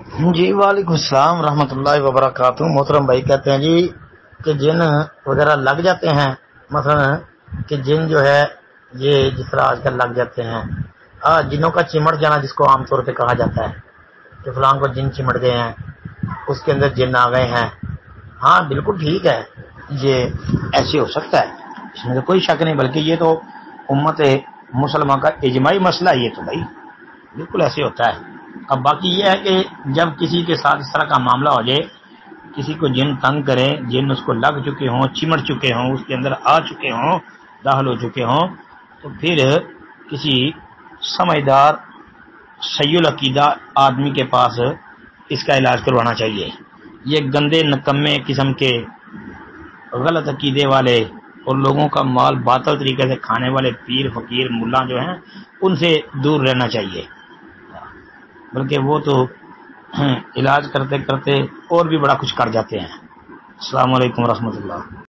جی وعلیکم السلام ورحمۃ اللہ وبرکاتہ۔ محترم بھائی کہتے ہیں جی کہ جن وغیرہ لگ جاتے ہیں، مثلا کہ جن جو ہے یہ جس طرح آج کل لگ جاتے ہیں، جنوں کا چمٹ جانا جس کو عام طور پہ کہا جاتا ہے کہ فلاں کو جن چمٹ گئے ہیں، اس کے اندر جن آ گئے ہیں۔ ہاں بالکل ٹھیک ہے، یہ ایسے ہو سکتا ہے، اس میں تو کوئی شک نہیں، بلکہ یہ تو امت مسلمہ کا اجماعی مسئلہ ہے، یہ تو بھائی بالکل ایسے ہوتا ہے۔ اب باقی یہ ہے کہ جب کسی کے ساتھ اس طرح کا معاملہ ہو جائے، کسی کو جن تنگ کریں، جن اس کو لگ چکے ہوں، چمٹ چکے ہوں، اس کے اندر آ چکے ہوں، داخل ہو چکے ہوں، تو پھر کسی سمجھدار صحیح العقیدہ آدمی کے پاس اس کا علاج کروانا چاہیے۔ یہ گندے نکمے قسم کے غلط عقیدے والے اور لوگوں کا مال باطل طریقے سے کھانے والے پیر فقیر ملا جو ہیں، ان سے دور رہنا چاہیے، بلکہ وہ تو علاج کرتے کرتے اور بھی بڑا کچھ کر جاتے ہیں۔ السلام علیکم ورحمۃ اللہ۔